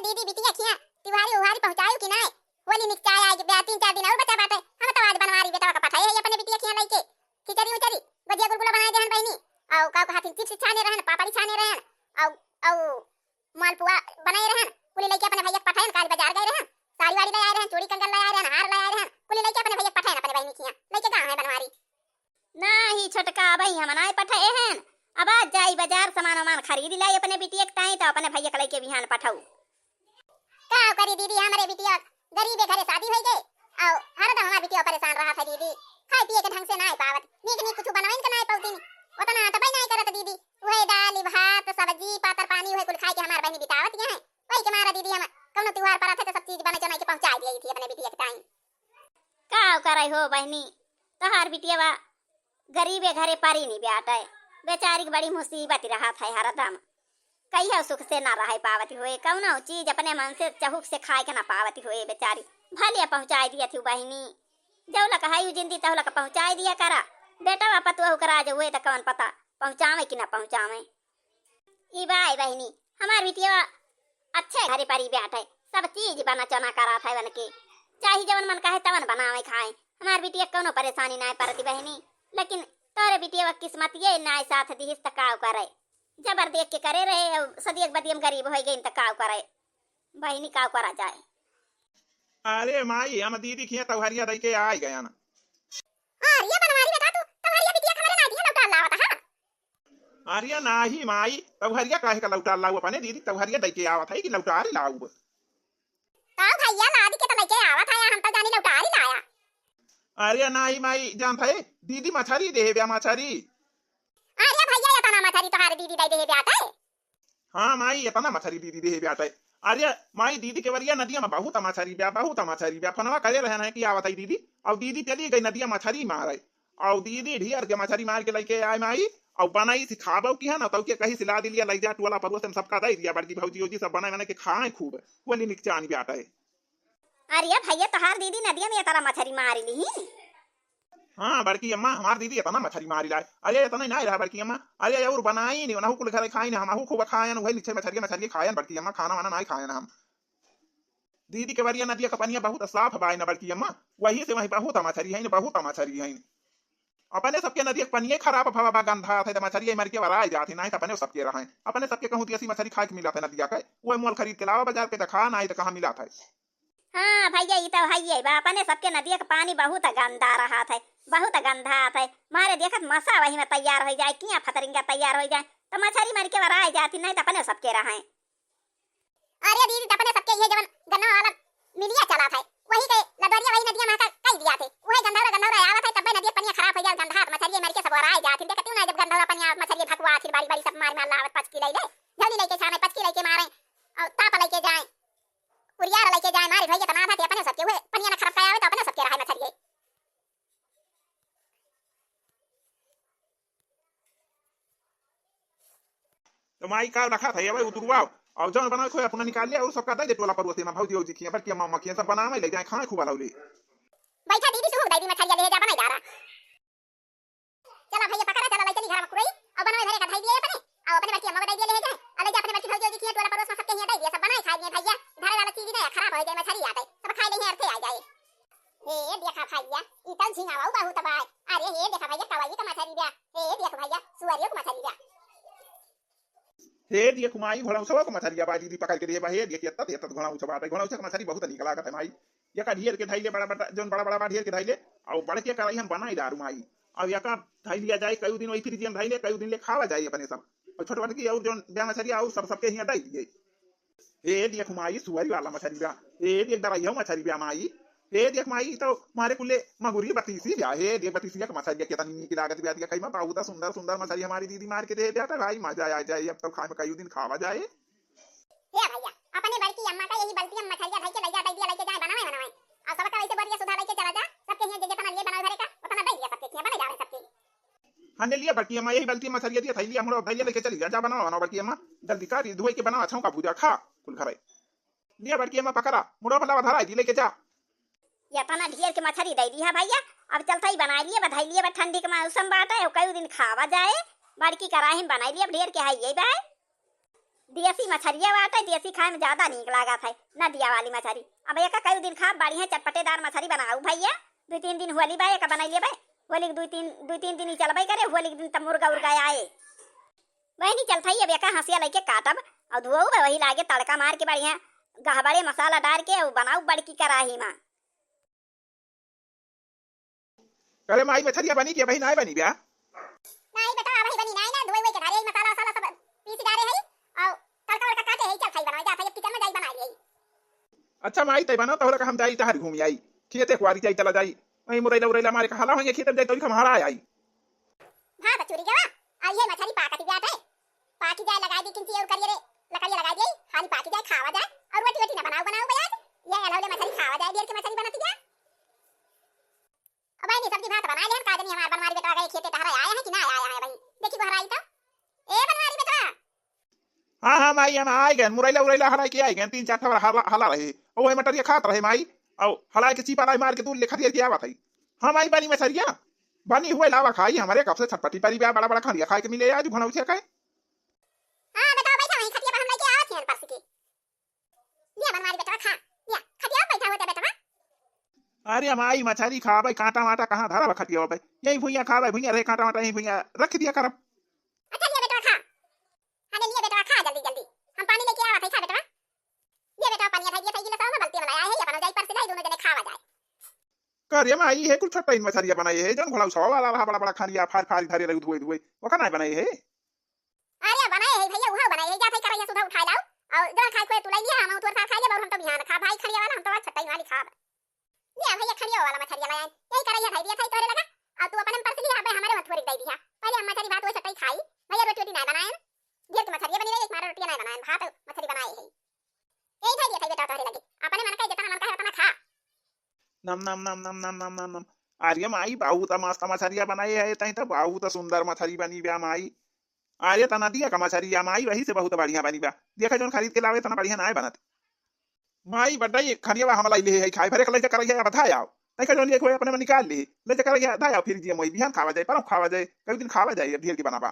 दीदी बिटिया खिया तिवारी उहारी पहुंचायू कि नहीं होली निकचाय आज बे 3-4 दिन और बचा बाटे हम तो आज बनवारी बेटा का पठाए अपने बिटिया खिया लइके खिचड़ी उचड़ी भजिया गुलगुला बनाए देहन बहिनी औ का हाथी चिप्स छाने रहन पापड़ी छाने रहन औ मालपुआ बनाए रहन कुली लइके अपने भैया पठाए काल बाजार गए रहन साड़ी वाड़ी ले आए रहन चूड़ी कंगन ले आए रहन हार ले आए रहन कुली लइके अपने भैया पठाए अपने बहिनी खिया लइके कहां है बनवारी नाही छोटका भाई हम नाय पठाए हैं अब आज जाई बाजार सामान खरीद लाई अपने बिटिया के ताई तो अपने भैया के बिहान पठाऊ का करी दीदी हमारे बिटिया गरीब घरे शादी हो गई औ हरदम हमार बिटिया परेशान रहा था दीदी खाए पिए के ढंग से नहीं पावत नीक नीक कुछ बनवाइन के नहीं पौती ओतना तो भाई नहीं करत दीदी वही दाल भात सब्जी पातर पानी वही कुल खाए के हमार बहनी बितावत है वही के मारा दीदी हम कौनो त्योहार पर आथे तो सब चीज बने चना के पहुंचा दी थी अपने बिटिया के टाइम का करे हो बहनी तोहार बिटिया बा गरीबे घरे पारी नहीं बेटा बेचारी की बड़ी मुसीबत रहा था हरदम कहियो सुख से ना रह पावती हुए कौनो चीज अपने मन से चहुक से खाए के ना पावती हुए बेचारी भले पहुंचाई दिया थी बहनी जौला कहाई जिंदी तौला का पहुंचाई दिया करा बेटा बापा तू करा जो हुए तो कौन पता पहुंचावे कि ना पहुंचावे ई बाई बहनी हमार बिटिया अच्छे घरे पारी बैठे सब चीज बना चना करा था बन के चाहे जवन मन कहे तवन बनावे खाए हमार बिटिया कौनो परेशानी ना पड़ती बहनी लेकिन तोरे बिटिया किस्मत ये ना साथ दिहिस त काव करे जबर देख के करे रहे सदियक बदियम गरीब हो गई त काव करे बहनी काव करा जाए अरे माई हम दीदी खिया तवहरिया दई के आ गया ना हां ये बनवारी बेटा तू तवहरिया बिटिया खमरे ना दिया लौटा लावत हां अरे नाही माई तवहरिया काहे का लौटा लाऊ अपने दीदी तवहरिया दई के आवत है कि लौटा रे लाऊ का भैया लादी के तो लेके आवत है हम तो जानी लौटा री लाया अरे नाही माई जान है दीदी मछरी दे ब्या मछरी अरे भैया ये तना मछरी तोहार दीदी दई दे ब्याता है हां माई ये तना मछरी दीदी दे ब्याता है अरे माई दीदी के वरिया नदिया में बहुत मछरी ब्या फनवा करे रहन है कि आवत है दीदी और दीदी चली गई नदिया मछरी मारे और दीदी ढेर के मछरी मार के लेके आए माई और बनाई सिखाबो की है ना तो के कहीं सिला दिलिया लग जा टोला पड़ोस में सबका दे दिया बड़की भौजी ओजी सब बनाए के खाए खूब बोली निकचान ब्याता है अरे भैया तोहार दीदी नदिया में तारा मछरी मारी ली हाँ बड़की अम्मा हमार दीदी इतना मछली मारी लाए अरे इतना नहीं रहा बड़की अम्मा अरे और बनाई नहीं ना कुल घर खाई ना हम खूब खायन वही नीचे मछली खायन बड़की अम्मा खाना वाना नहीं खायन हम दीदी के वरिया नदिया का पानी बहुत साफ बाई ना बड़की अम्मा वही से वही बहुत मछली है बहुत मछली है अपने सबके नदिया के पानी खराब फवा गंधा थे मछली मर के वराई जाती नहीं तो अपने सबके रहे अपने सबके कहूँ ऐसी मछली खाए के मिला था नदिया का वो मोल खरीद के लावा बाजार पे खा नहीं तो कहाँ मिला था हाँ भैया ये तो है अपने सबके नदिया का पानी बहुत गंदा रहा था बहुत गंदा था मारे देखत मसा वही में तैयार हो जाए किया फतरिंगा तैयार हो जाए तो मछली मर के वराई जाती नहीं तो अपने सबके रहे अरे दीदी अपने सबके ये जवन गन्ना वाला मिलिया चला था वही के लदरिया वही नदिया में का कई दिया थे वही गंधौरा आवत है तब नदिया पानी खराब हो जाए गंधा मछली मर के सब वराई जाती देखत ना जब गंधौरा पानी मछली भकवा फिर बारी बारी सब मार मार लावत पचकी ले जल्दी लेके छाने पचकी लेके मारे और ताप लेके जाए उरियार लेके जाए मारे भैया तना था अपने सबके हुए पनिया ना खराब आवे तो अपने सबके रहे मछली तो माई का रखा था ये भाई उतरवाओ और जौन बना खोया अपना निकाल लिया और सबका दे टोला पड़ोसी में भौजी औजी खिया बड़की अम्मा मखिया सब बनावे ले जाए खाए खूब लाउली बैठा दीदी सुन दीदी मछली ले जा बना जा रहा चला भैया पकड़ा चला ले चली घर में कुरई अब बनावे घरे का धाई दिए अपने और अपने बच्ची अम्मा को दे दिए ले जाए अले जा अपने बच्ची भौजी औजी खिया टोला पड़ोस में सबके यहाँ दे दिए सब बनाए खा दिए भैया घर वाला चीज नहीं खराब हो जाए मछली आते सब खा लेंगे अर्थे आ जाए हे देखा भैया ई तो झिंगावा बहुत बाय अरे हे देखा भैया कवाई का मछली दिया हे देख भैया सुअरियो का मछली दिया हे दिए कुमाई घोड़ा सब को मछली बा दीदी पकड़ के दिए बा हे दिए तत घोड़ा उछ बात घोड़ा उछ मछली बहुत निक लागत है माई ये का ढेर के धाइले बड़ा बड़ा जोन बड़ा बड़ा ढेर के धाइले और बड़ के कराई हम बनाई दारू माई अब या का धाई लिया जाए कई दिन वही फ्रिज में धाइले कई दिन ले खावा जाए अपने सब और छोटे बड़ की और जोन ब्या मछली और सबके हिया दई दिए हे दिए कुमाई सुअरी वाला मछली बा हे दिए दवाई मछली बा माई हे देख माई तो मारे कुल्ले मगुरी बतीसी ब्या हे देख बतीसी का मछली कितनी की लागत ब्या दिया कई में बहुत सुंदर सुंदर मछली हमारी दीदी मार के दे दिया था भाई मजा आ जाए अब तो खाए में कई दिन खावा जाए हे भैया अपने बड़की अम्मा का यही बल्टी मछली धाई के ले जा दे दिया लेके जाए बनावे और सबका वैसे बढ़िया सुधार लेके चला जा सबके यहाँ जितना लिए बनावे घरे का उतना दे दिया सबके यहाँ बने जा रहे सबके हाँ ले लिया बड़की अम्मा यही बल्टी मछली दिया थैली हम लोग धैले लेके चली जा बनाओ बनाओ बड़की अम्मा जल्दी कर धोई के बनाओ अच्छा का भूजा खा कुल घरे लिया बड़की अम्मा पकड़ा मुड़ा भला धरा दी लेके जा या तना ढेर के मछली दे दी है भैया अब चलता ही बना लिए बधाई लिए ठंडी के मौसम बात है कई दिन खावा जाए बड़की कराही में बनाई लिए ढेर के है ये बाय देसी मछरिया बाटे, देसी खाए में ज्यादा नीक लागत है नदिया वाली मछरी। अब एक कई दिन खा बढ़िया चटपटेदार मछरी बनाऊ भैया। 2-3 दिन होली बा एक बनाइए बे। होली के 2-3 दिन ही चलबे करे। होली के दिन तब मुर्गा उर्गा आए वही नहीं चलता ही। अब एक हंसिया लेके काटब और धुआऊ वही लागे तड़का मार के बढ़िया गहबड़े मसाला डाल के और बनाऊ बड़की कराही में। अरे माई मछरिया बनी के भाई ना बनी ब्या नहीं बेटा भाई बनी नहीं ना धोई वही के धारे मसाला वसाला सब पीस डाले है और तड़का वड़का काटे है। चल खाई बनाओ जा भाई किचन में जाई बना रही है। अच्छा माई तय बना तो हम जाई तहर घूम आई खेते कुआरी जाई चला जाई वही मुरैला उरैला मारे कहाला होंगे खेत में जाई तो हम हरा आई। हां बचूरी गवा आई है मछली पाकती जात है। पाकी जाए लगा दी किंची और करिए रे लकड़िया लगा दी खाली पाकी जाए खावा जाए और रोटी रोटी ना बनाओ बनाओ बयाज ये अलौले मछली खावा जाए देर के मछली बनती जा। अब नहीं सब्जी भात बना लेन काजनी हमार बनवारी बेटा गए खेते तहरा आया है कि ना आया है भाई देखी बहराई तो ए बनवारी बेटा। हां माई हम आई गए मुरैला उरैला हराई के आई गए 3-4 ठवर हला रहे ओए मटरिया खात रहे माई और हलाई के चीपा लाई मार के दूर ले खरिया के आवत है। हां माई बनी मछरिया बनी हुए लावा खाई हमारे कब से छटपटी परी बड़ा बड़ा खरिया खाए के मिले आज भणौ छे काए। हां बेटा बैठा वहीं खटिया पर हम लेके आवत हैं परस के ये बनवारी बेटा खा या खटिया बैठा होता बेटा। अरे माई मछली खावे कांटा वाटा कहां धरा खटिया पे यही भुइया खावे भुइया रे कांटा वाटा यही भुइया रख दिया करब। अच्छा ये बेटा खा अरे लिए बेटा खा जल्दी जल्दी हम पानी लेके आवत है खा बेटा ये बेटा पानी था ये सही ले साव बल्टी बनाया है अपन जाई पर से लाई दोनों जने खावा जाए। करे माई है कुछ छोटा इन मछलिया बनाई है जन घोड़ा 100 वाला बड़ा बड़ा खरिया फार फार धरे रही धुए धुए वो का नहीं बनाई है। अरे बनाए है भैया वहां बनाए है जाते करैया सुधा उठा लाओ और जरा खाए कोई तू लाई लिया हम तोर साथ खा ले और हम तो बिहान खा भाई खरिया वाला हम तो आज छटाई वाली खा ये भैया खरिया वाला मछलिया लाया यही करैया खाई दिया था तोरे लगा और तू अपन पर से लिया भाई हमारे मत थोड़ी दे दिया पहले हम मछली भात वो छटाई खाई भैया रोटी रोटी नहीं बनाए ढेर के मछलिया बनी रही एक मारा रोटी नहीं बनाए भात मछली बनाई है यही था ये था बेटा तोरे लगे अपने मन का जितना मन का है उतना खा। नम नम नम नम नम नम नम नम आर्य माई बहुत मस्त मछलिया बनाई है तई तो बहुत सुंदर मछली बनी ब्या माई। आर्य तना दिया का मछलिया माई वही से बहुत बढ़िया बनी ब्या देखा जोन खरीद के लावे तना बढ़िया ना बनत माई बड्डा ये खनिया हमला ले है खाए भरे कले कर गया बताया तई का जोन ये कोई अपने में निकाल ले कर गया दाया फिर जी मोई बिहान खावा जाए पर खावा जाए कई दिन खावा जाए ढेर के बनाबा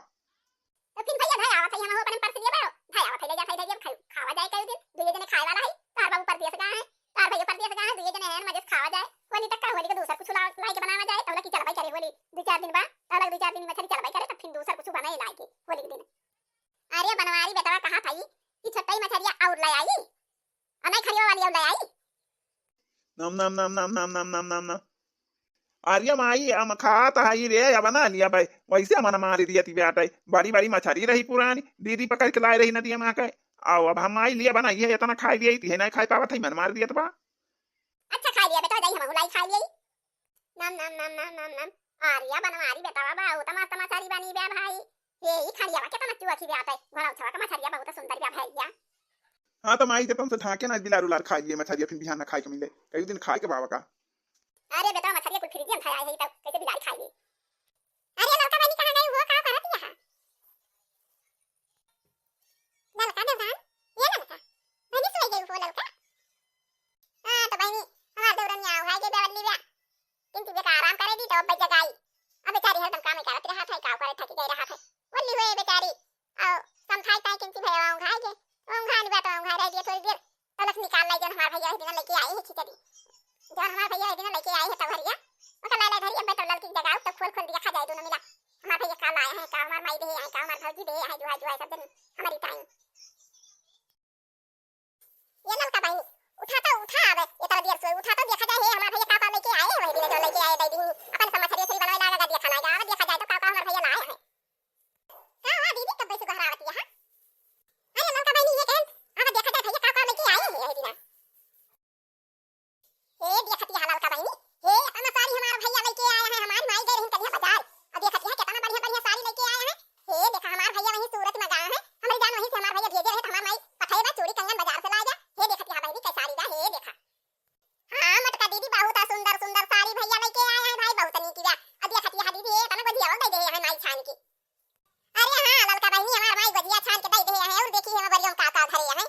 तो फिर भैया भाई आवत है हम अपन पर से लिए भाई आवत है ले जा खावा जाए कई दिन दुए जने खाए वाला है तार बाबू पर दिया सगा है तार भैया पर दिया सगा है दुए जने हैं मजे खावा जाए होली तक का होली का दूसरा कुछ लाई के बनावा जाए तब की चल भाई करे होली 2-4 दिन बाद तब 2-4 दिन मछली चल भाई करे तब फिर दूसरा कुछ बनाए लाई के होली के दिन। अरे बनवारी बेटा कहां था कि छटाई मछलिया और ले आई अनै खरिया वाली और ले आई। नम नम नम नम नम नम नम नम नम आर्य माई हम खाता है रे या बना लिया भाई वैसे मन मारी दिया थी बेटा बड़ी बड़ी मछली रही पुरानी दीदी पकड़ के लाए रही नदिया में आके आओ अब हम आई लिया बनाई है इतना खाई लिया थी नहीं खाई पावा थी मन मार दिया था। अच्छा खा लिया बेटा जाई हम लाई खा लिया नम नम नम नम नम नम आर्या बनवारी बेटा बाबा तमा मछली बनी बे भाई ये ही खा लिया के तना चुआ की बेटा घोड़ा छवा का मछलिया बहुत सुंदर बे भैया। हां तो माई तुम से ढाके ना बिलारू लार खा लिए मछलिया फिर बिहान ना खाए के मिले कई दिन खाए के बाबा का। अरे बेटा मछलिया कुछ फ्रिज में खाया है तब कैसे बिलाई खाई ली। अरे लड़का बनी कहां गई वो का करत है लड़का देवरान ये लड़का बनी सो गई वो लड़का हां तो बनी हमार देवरान यहाँ है के देवली बे किंतु बेटा आराम करेगी तो बच जाएगी अब बेचारी हरदम काम करत रहा था का करे थक गई रहा है वल्ली हुए बेचारी और समझाई ताई किंतु भैया खाए के खाने बेटा खा रही है थोड़ी देर तलक निकाल लाई जन हमार भैया दिन लेके आए है खिचड़ी जन हमार भैया दिन लेके आए है तवरिया ओका ला ला धरी अब बेटा लड़की जगह तो खोल दिया खा जाए दोनों मिला हमार भैया का लाए हैं का हमार माई दे है का हमार भौजी दे है जो सब दिन हमारी ताई ये लड़का भाई उठा अब इतना देर से उठा तो देखा जाए हमार भैया का लेके आए वही दिन जो लेके आए दीदी अपन समझ रही बनवाई लगा देखा ना जा देखा जाए तो का हमार भैया लाए हैं। हां दीदी कब से गहरावती है अरे लड़का भाई ये कहन अब देखा जाए भैया का लेके आए हैं यही दिन ए देखती है लड़का भाई हे अपना साड़ी हमारा भैया लेके आया है हमारी माई गई रही कन्या बाजार अब देखती है कितना बढ़िया बढ़िया साड़ी लेके आया है हे देखा हमारा भैया वहीं सूरत में गया है हमारी जान वहीं से हमारा भैया भेजे रहे हमारी माई पठाएगा चूड़ी कंगन बाजार से लाया हे देखती है भाई कैसी साड़ी दा हे देखा हां मटका दीदी बहुत सुंदर सुंदर साड़ी भैया लेके आया है भाई बहुत नीक बा अब देखती है दीदी तना बढ़िया हो गई है माई छान की। अरे हां लड़का भाई हमारा माई बढ़िया छान के दे है और देखी हम बढ़िया का धरे है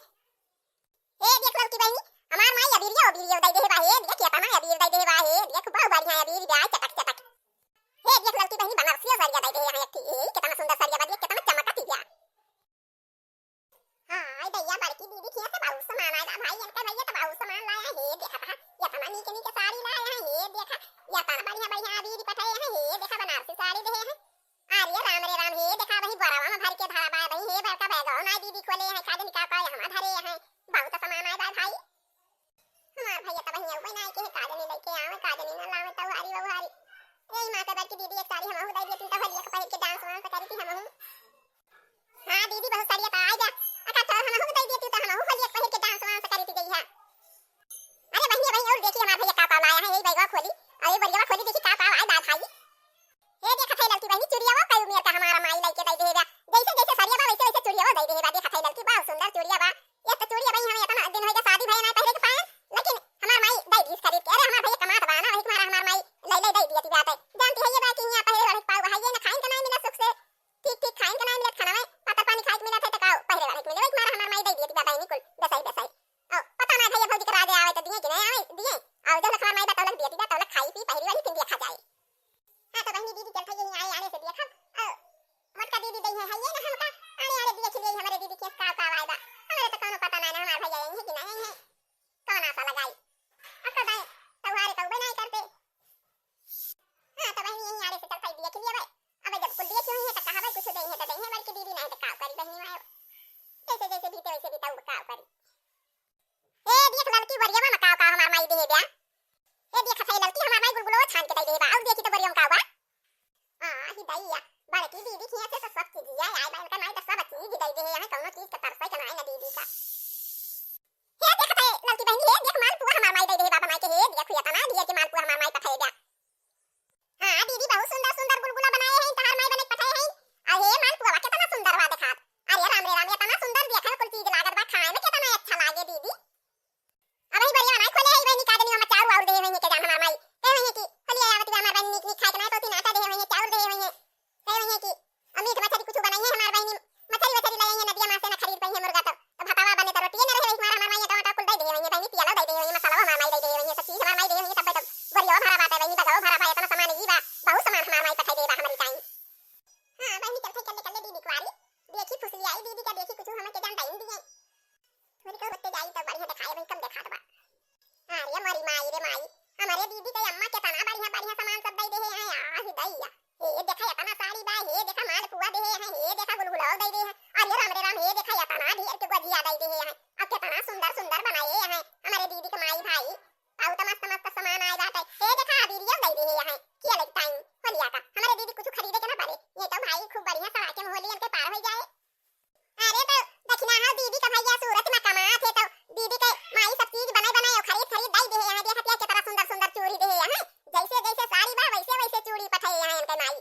हे देख लड़की भाई हमार माई अबीरिया दे दे बा हे देख तना अबीर दे बा हे देख बहुत बढ़िया अबीर बा चटक चटक हे देख लड़की भाई बनारसी सरिया दे है एक कितना सुंदर सरिया बा देख कितना चमकती बा। हां बनाए दा भाई इनका भैया तो बहुत सामान लाया है हे देखा था या तना नीचे नीचे साड़ी लाया है हे देखा या तना बढ़िया बढ़िया दीदी पठाए हैं हे देखा बनारसी साड़ी दे है आर्य राम रे राम हे देखा वही बरावा में भर के धरा बा वही हे भर का बैग ना दीदी खोले हैं खाद निकाल का हम धरे हैं बहुत सामान आए बा भाई हमार भैया तो भैया बनाए के काज नहीं लेके आवे काज नहीं ना लावे तो हारी वो हारी ए मां का की दीदी एक साड़ी हम दे दी तो हलिया के पहन के डांस वांस करी थी हम हां दीदी बहुत साड़ी तो आ जा अका तो हम दे दी तो हम हलिया पहन के डांस वांस करी थी गई है अरे बहनी भाई और देखिए हमार भैया का लाया है यही बैग खोली अरे बढ़िया खोली देखी का आए बा भाई ये देखा थे लड़की बहनी चूड़िया वो कई उम्र का हमारा माई लेके दे देगा जैसे जैसे सरिया बा वैसे वैसे चूड़िया वो दे देगा देखा थे लड़की बहुत सुंदर चूड़िया बा ये तो चूड़िया भाई हमें इतना दिन हो गया शादी भई ना पहले के पाए लेकिन हमार माई दे दी खरीद के अरे हमार भैया कमात बा ना वही तुम्हारा हमार माई ले दे दिया बात है जानती है ये बात यहां पहले वाले पाव है ये ना खाइन का नहीं मिला सुख से ठीक ठीक खाइन का नहीं मिला खाना में पता पानी खाई मिला थे तो काओ पहले वाले मिले वही तुम्हारा हमार माई दे दिया बात है निकुल दसाई दसाई ओ पता ना भैया भौजी करा दे आवे तो दिए कि नहीं आवे दिए और जब हमार माई बतावलक दिया तो लक खाई पी पहली वाली पिंडिया खा जाए हां तो बहनी दीदी चल यही आए आने से देखा मटका दीदी दई है ये ना हमका आने आने दिए खिले हमारे दीदी के का आए बा हमारे तो कोनो पता ना हमार भैया यही है कि नहीं है कौन आशा लगाई अक्का दाए तवारे तो बनाई करते हां तो बहनी यही आने से चल दिए खिले भाई अब जब कुल दिए क्यों है तो कहा भाई कुछ दई है तो दई है बल्कि दीदी नहीं तो का करी बहनी मायो जैसे जैसे बीते वैसे बीता का करी ए देख लड़की बढ़िया में का हमार माई दे ब्या ए देख खई लड़की हमार माई गुलगुलो छान के दे बा अब देखी तो बढ़िया में का बा ही दैया बड़की दीदी की से तो सब चीज है आई बाल का नहीं तो सब चीज दे दे है कोनो चीज का तरस का नहीं ना दीदी का हे देख खई लड़की बहनी हे देख माल पूरा हमार माई दे दे बाबा माई के हे देख खुया तना दिया के माल पूरा हमार माई पठाए दिया हां दीदी बहुत सुंदर सुंदर गुलगुला बनाए हैं तहार माई बने पठाए हैं आ हे माल पूरा कितना सुंदर बा देखा अरे राम रे राम ये तना सुंदर देखा कुल चीज लागत बा खाए में कितना अच्छा लागे दीदी अब ही बढ़िया बनाए खोले ही बहनी का देनी हम चारू और दे वही के जान हमार माई कहे वही की हलिया आवत हमार बहनी निक खाए के ना तो तीन आटा दे वही चाउर दे वही कहे वही की अमीट मछली कुछ बनाई है हमार बहनी मछली वछली लाई है नदिया मां से ना खरीद पई है मुर्गा तो भापावा बने तो रोटी न रहे हमार माई टमाटर कुल दे वही बहनी पियाला दे वही मसाला हमार माई दे वही सब चीज हमार माई दे वही तब तक बढ़िया भरा बात है वही बगाओ भरा पाए इतना सामान ई बा बहुत सामान हमार माई पठाई दे बा हमारी टाइम हां बहनी चल चल दीदी कुआरी देखी फुसली आई दीदी का देखी कुछ हमें के जान टाइम दिए थोड़ी को बत्ते जाई तो बढ़िया दिखाए वही कम देखा दबा अरे हमारी माई रे माई हमारे दीदी के अम्मा के तना बढ़िया बढ़िया सामान सब दे दे हैं आ ही दैया ये देखा या तना साड़ी बा ये देखा माल पुआ दे है ये देखा गुलगुला दे दे है अरे राम रे राम ये देखा या तना ढेर के गजिया दे दे है अब के तना सुंदर सुंदर बनाए हैं हमारे दीदी के माई भाई आउ तो मस्त मस्त सामान आए बात है ये देखा अबीरिया दे दे है क्या लगता टाइम होलिया का हमारे दीदी कुछ खरीदे के ना पड़े ये तो भाई खूब बढ़िया सवा के होली के पार हो जाए अरे तो दक्षिणा हा दीदी का भैया सूरत में कमा थे तो दीदी के माई सब चीज बनाए बनाए और खरीद खरीद दई दे है देखा क्या तरह सुंदर सुंदर चूड़ी दे है जैसे जैसे साड़ी बा वैसे वैसे चूड़ी पठाई है इनके माई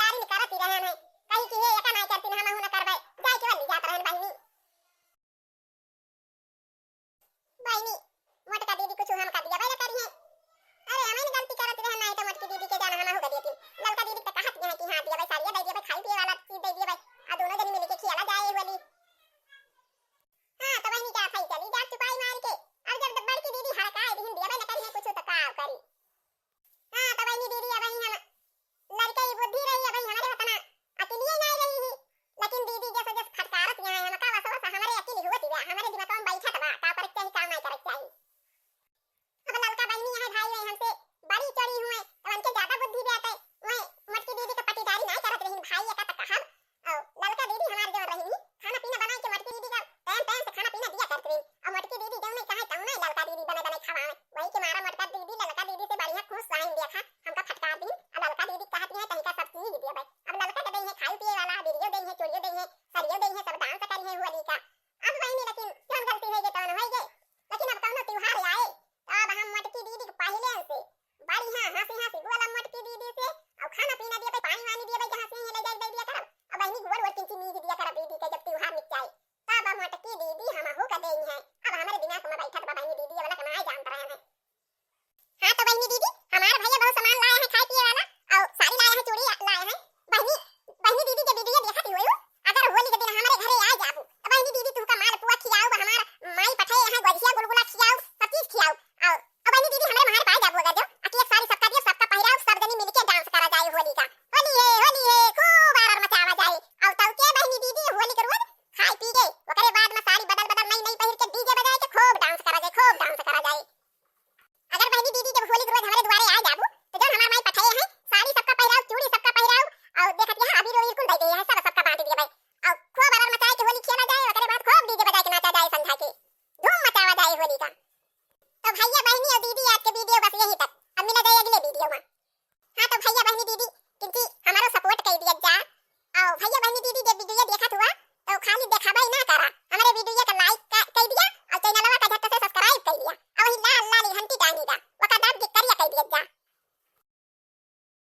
तैयारी नहीं करती रहन है कहीं की ये एका नहीं करती हम हूं ना करबे जाय के वाली जात रहन बहिनी बहिनी मोटका दीदी कुछ हम कर दिया भाई करिए अरे हमें नहीं गलती करती रहन नहीं तो मोटकी दीदी के जाना हम हो गई थी लड़का दीदी तो कहत है कि हां दिया भाई सारिया दे दिया भाई खाई पिए वाला चीज दे दिया भाई